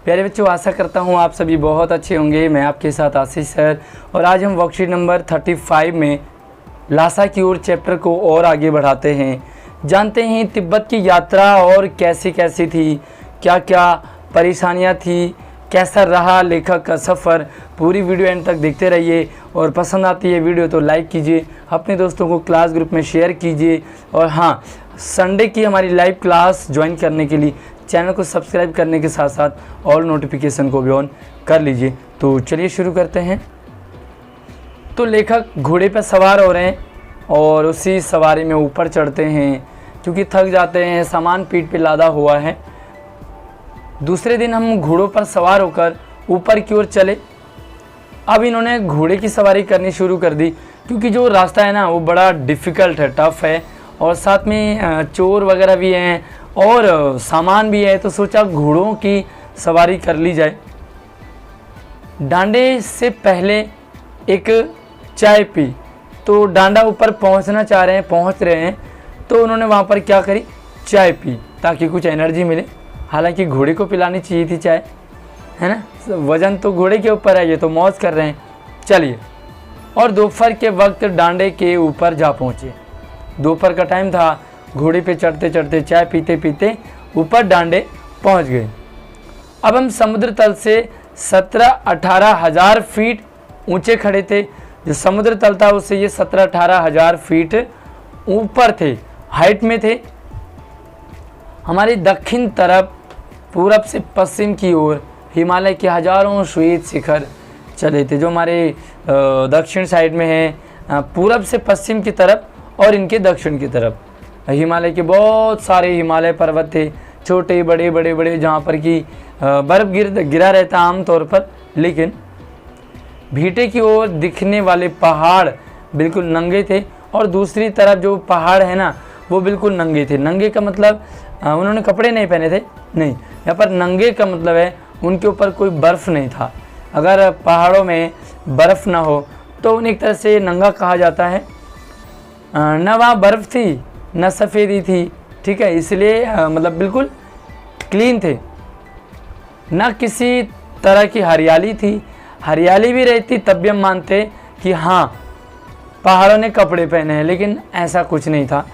प्यारे बच्चों, आशा करता हूँ आप सभी बहुत अच्छे होंगे। मैं आपके साथ आशीष सर, और आज हम वर्कशीट नंबर 35 में लासा की ओर चैप्टर को और आगे बढ़ाते हैं। जानते हैं तिब्बत की यात्रा और कैसी कैसी थी, क्या क्या परेशानियाँ थी, कैसा रहा लेखक का सफ़र। पूरी वीडियो एंड तक देखते रहिए, और पसंद आती है वीडियो तो लाइक कीजिए, अपने दोस्तों को क्लास ग्रुप में शेयर कीजिए। और हाँ, संडे की हमारी लाइव क्लास ज्वाइन करने के लिए चैनल को सब्सक्राइब करने के साथ साथ ऑल नोटिफिकेशन को भी ऑन कर लीजिए। तो चलिए शुरू करते हैं। तो लेखक घोड़े पर सवार हो रहे हैं और उसी सवारी में ऊपर चढ़ते हैं, क्योंकि थक जाते हैं, सामान पीठ पे लादा हुआ है। दूसरे दिन हम घोड़ों पर सवार होकर ऊपर की ओर चले। अब इन्होंने घोड़े की सवारी करनी शुरू कर दी, क्योंकि जो रास्ता है ना वो बड़ा डिफ़िकल्ट है, टफ़ है, और साथ में चोर वगैरह भी हैं और सामान भी है। तो सोचा घोड़ों की सवारी कर ली जाए। डांडे से पहले एक चाय पी, तो डांडा ऊपर पहुंचना चाह रहे हैं, पहुंच रहे हैं, तो उन्होंने वहां पर क्या करी, चाय पी, ताकि कुछ एनर्जी मिले। हालांकि घोड़े को पिलानी चाहिए थी चाय, है ना, वजन तो घोड़े के ऊपर है, ये तो मौज कर रहे हैं। चलिए, और दोपहर के वक्त डांडे के ऊपर जा पहुँचे। दोपहर का टाइम था, घोड़े पे चढ़ते चढ़ते चाय पीते पीते ऊपर डांडे पहुंच गए। अब हम समुद्र तल से 17-18 हज़ार फीट ऊंचे खड़े थे। जो समुद्र तल था उससे ये 17-18 हज़ार फीट ऊपर थे, हाइट में थे। हमारी दक्षिण तरफ पूरब से पश्चिम की ओर हिमालय के हजारों श्वेत शिखर चले थे, जो हमारे दक्षिण साइड में है, पूरब से पश्चिम की तरफ और इनके दक्षिण की तरफ हिमालय के बहुत सारे हिमालय पर्वत थे, छोटे बड़े बड़े बड़े, जहाँ पर कि बर्फ़ गिरा रहता आमतौर पर। लेकिन भीटे की ओर दिखने वाले पहाड़ बिल्कुल नंगे थे, और दूसरी तरफ जो पहाड़ है ना वो बिल्कुल नंगे थे। नंगे का मतलब उन्होंने कपड़े नहीं पहने थे, नहीं, यहाँ पर नंगे का मतलब है उनके ऊपर कोई बर्फ़ नहीं था। अगर पहाड़ों में बर्फ़ ना हो तो उन्हें एक तरह से नंगा कहा जाता है। न वहाँ बर्फ़ थी न सफ़ेदी थी, ठीक है, इसलिए मतलब बिल्कुल क्लीन थे। न किसी तरह की हरियाली थी, हरियाली भी रहती तब भी हम मानते कि हाँ पहाड़ों ने कपड़े पहने हैं, लेकिन ऐसा कुछ नहीं था।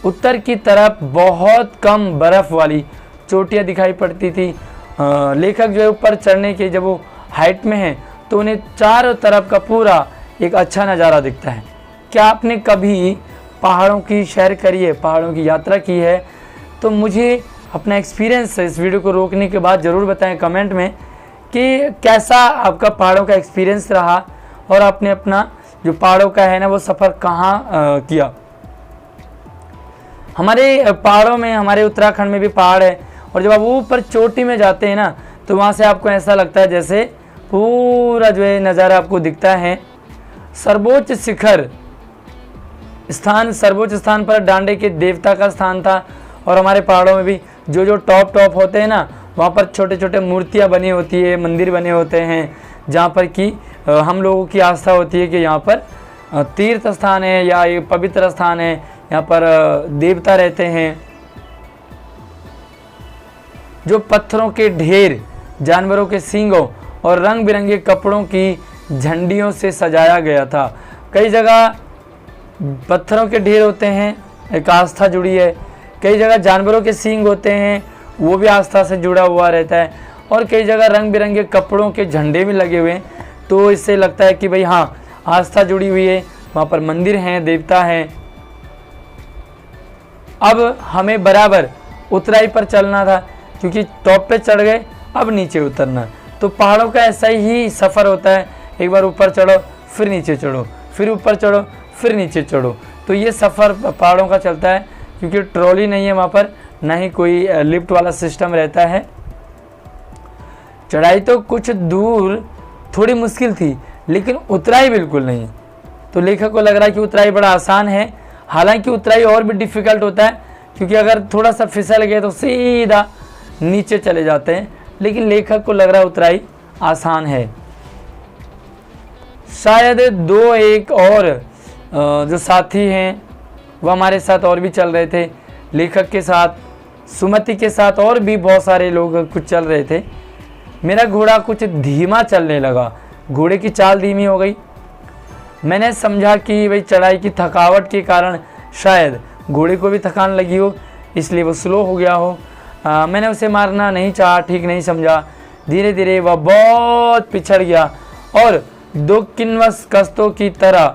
उत्तर की तरफ बहुत कम बर्फ़ वाली चोटियाँ दिखाई पड़ती थी। लेखक जो है ऊपर चढ़ने के, जब वो हाइट में है तो उन्हें चारों तरफ का पूरा एक अच्छा नज़ारा दिखता है। क्या आपने कभी पहाड़ों की सैर करी है, पहाड़ों की यात्रा की है? तो मुझे अपना एक्सपीरियंस इस वीडियो को रोकने के बाद ज़रूर बताएं कमेंट में कि कैसा आपका पहाड़ों का एक्सपीरियंस रहा, और आपने अपना जो पहाड़ों का है ना वो सफ़र कहाँ किया। हमारे पहाड़ों में, हमारे उत्तराखंड में भी पहाड़ है, और जब आप ऊपर चोटी में जाते हैं ना तो वहाँ से आपको ऐसा लगता है जैसे पूरा जो है नज़ारा आपको दिखता है। सर्वोच्च शिखर स्थान, सर्वोच्च स्थान पर डांडे के देवता का स्थान था। और हमारे पहाड़ों में भी जो टॉप होते हैं ना, वहाँ पर छोटे छोटे मूर्तियाँ बनी होती है, मंदिर बने होते हैं, जहाँ पर कि हम लोगों की आस्था होती है कि यहाँ पर तीर्थ स्थान है या ये पवित्र स्थान है, यहाँ पर देवता रहते हैं। जो पत्थरों के ढेर, जानवरों के सींगों और रंग बिरंगे कपड़ों की झंडियों से सजाया गया था। कई जगह पत्थरों के ढेर होते हैं, एक आस्था जुड़ी है। कई जगह जानवरों के सींग होते हैं, वो भी आस्था से जुड़ा हुआ रहता है। और कई जगह रंग बिरंगे कपड़ों के झंडे भी लगे हुए हैं, तो इससे लगता है कि भाई हाँ आस्था जुड़ी हुई है, वहाँ पर मंदिर हैं, देवता हैं। अब हमें बराबर उतराई पर चलना था, क्योंकि टॉप पे चढ़ गए, अब नीचे उतरना। तो पहाड़ों का ऐसा ही सफ़र होता है, एक बार ऊपर चढ़ो फिर नीचे चढ़ो, फिर ऊपर चढ़ो फिर नीचे चढ़ो। तो ये सफ़र पहाड़ों का चलता है, क्योंकि ट्रॉली नहीं है वहाँ पर, ना ही कोई लिफ्ट वाला सिस्टम रहता है। चढ़ाई तो कुछ दूर थोड़ी मुश्किल थी, लेकिन उतराई बिल्कुल नहीं। तो लेखक को लग रहा है कि उतराई बड़ा आसान है। हालांकि उतराई और भी डिफ़िकल्ट होता है, क्योंकि अगर थोड़ा सा फिसल गए तो सीधा नीचे चले जाते हैं, लेकिन लेखक को लग रहा है उतराई आसान है। शायद 2-1 और जो साथी हैं वह हमारे साथ और भी चल रहे थे। लेखक के साथ, सुमति के साथ और भी बहुत सारे लोग कुछ चल रहे थे। मेरा घोड़ा कुछ धीमा चलने लगा, घोड़े की चाल धीमी हो गई। मैंने समझा कि भाई चढ़ाई की थकावट के कारण शायद घोड़े को भी थकान लगी हो, इसलिए वो स्लो हो गया हो। मैंने उसे मारना नहीं चाहा, ठीक नहीं समझा। धीरे धीरे वह बहुत पिछड़ गया और दो किन्वस कस्तों की तरह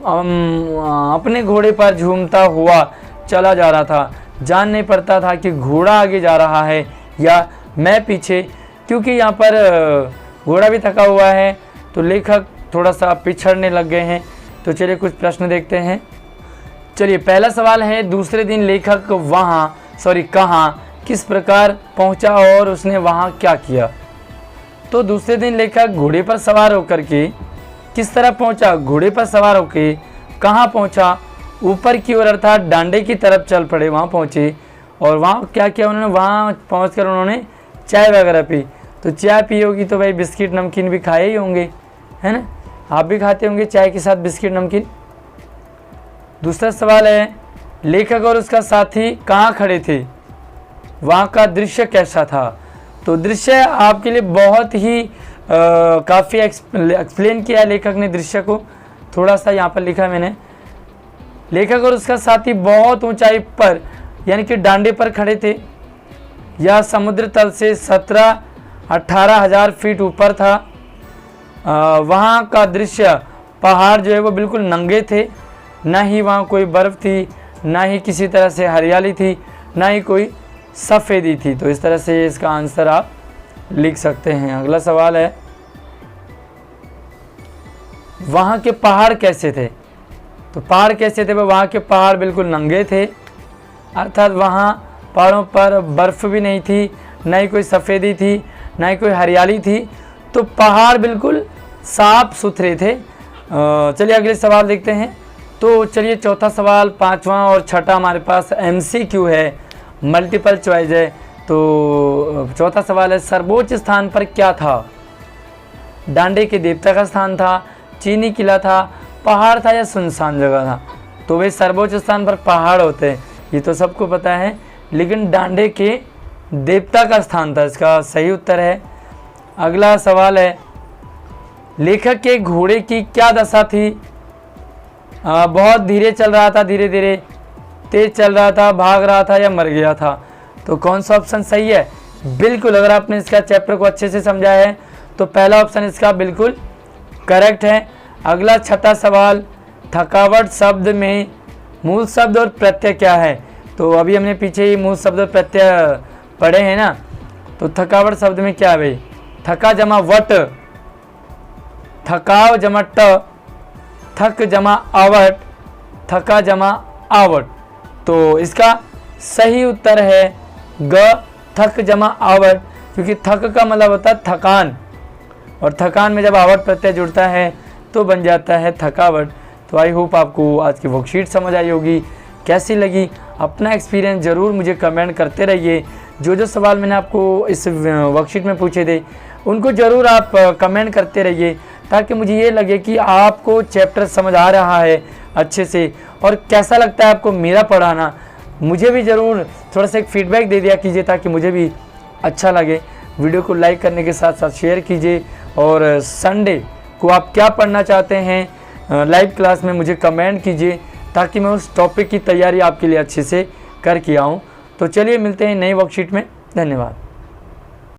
अपने घोड़े पर झूमता हुआ चला जा रहा था। जान नहीं पड़ता था कि घोड़ा आगे जा रहा है या मैं पीछे, क्योंकि यहाँ पर घोड़ा भी थका हुआ है तो लेखक थोड़ा सा पिछड़ने लग गए हैं। तो चलिए कुछ प्रश्न देखते हैं। चलिए पहला सवाल है, दूसरे दिन लेखक कहाँ किस प्रकार पहुंचा और उसने वहां क्या किया। तो दूसरे दिन लेखक घोड़े पर सवार होकर के किस तरह पहुंचा, घोड़े पर सवार होकर कहाँ पहुंचा, ऊपर की ओर अर्थात डांडे की तरफ चल पड़े, वहाँ पहुँचे। और वहाँ क्या किया उन्होंने, वहाँ पहुँचकर उन्होंने चाय वगैरह पी। तो चाय पी होगी तो भाई बिस्किट नमकीन भी खाए ही होंगे, है ना। आप भी खाते होंगे चाय के साथ बिस्किट नमकीन। दूसरा सवाल है, लेखक और उसका साथी कहाँ खड़े थे, वहाँ का दृश्य कैसा था। तो दृश्य आपके लिए बहुत ही काफ़ी एक्सप्लेन किया लेखक ने दृश्य को, थोड़ा सा यहाँ पर लिखा मैंने। लेखक और उसका साथी बहुत ऊंचाई पर यानी कि डांडे पर खड़े थे। यह समुद्र तल से 17-18 हज़ार फीट ऊपर था। वहाँ का दृश्य, पहाड़ जो है वो बिल्कुल नंगे थे, ना ही वहाँ कोई बर्फ़ थी, ना ही किसी तरह से हरियाली थी, ना ही कोई सफ़ेदी थी। तो इस तरह से इसका आंसर आप लिख सकते हैं। अगला सवाल है, वहाँ के पहाड़ कैसे थे। तो पहाड़ कैसे थे, वहाँ के पहाड़ बिल्कुल नंगे थे, अर्थात वहाँ पहाड़ों पर बर्फ़ भी नहीं थी, ना ही कोई सफ़ेदी थी, ना ही कोई हरियाली थी। तो पहाड़ बिल्कुल साफ सुथरे थे। चलिए अगले सवाल देखते हैं। तो चलिए चौथा सवाल, पांचवा और छठा हमारे पास MCQ है, मल्टीपल चॉइस है। तो चौथा सवाल है, सर्वोच्च स्थान पर क्या था। डांडे के देवता का स्थान था, चीनी किला था, पहाड़ था या सुनसान जगह था। तो वे सर्वोच्च स्थान पर पहाड़ होते हैं, ये तो सबको पता है, लेकिन डांडे के देवता का स्थान था, इसका सही उत्तर है। अगला सवाल है, लेखक के घोड़े की क्या दशा थी। बहुत धीरे चल रहा था, धीरे धीरे, तेज चल रहा था, भाग रहा था या मर गया था। तो कौन सा ऑप्शन सही है, बिल्कुल अगर आपने इसका चैप्टर को अच्छे से समझा है तो पहला ऑप्शन इसका बिल्कुल करेक्ट है। अगला छठा सवाल, थकावट शब्द में मूल शब्द और प्रत्यय क्या है। तो अभी हमने पीछे ही मूल शब्द और प्रत्यय पढ़े हैं ना। तो थकावट शब्द में क्या है भाई, थका जमा वट, थकाव जमा ट, थक जमा आवट, थका जमा आवट। तो इसका सही उत्तर है ग, थक जमा आवट, क्योंकि थक का मतलब होता है थकान, और थकान में जब आवट प्रत्यय जुड़ता है तो बन जाता है थकावट। तो आई होप आपको आज की वर्कशीट समझ आई होगी। कैसी लगी, अपना एक्सपीरियंस ज़रूर मुझे कमेंट करते रहिए। जो सवाल मैंने आपको इस वर्कशीट में पूछे थे उनको ज़रूर आप कमेंट करते रहिए, ताकि मुझे ये लगे कि आपको चैप्टर समझ आ रहा है अच्छे से, और कैसा लगता है आपको मेरा पढ़ाना। मुझे भी ज़रूर थोड़ा सा एक फीडबैक दे दिया कीजिए, ताकि मुझे भी अच्छा लगे। वीडियो को लाइक करने के साथ साथ शेयर कीजिए, और संडे को आप क्या पढ़ना चाहते हैं लाइव क्लास में मुझे कमेंट कीजिए, ताकि मैं उस टॉपिक की तैयारी आपके लिए अच्छे से करके आऊँ। तो चलिए मिलते हैं नई वर्कशीट में। धन्यवाद।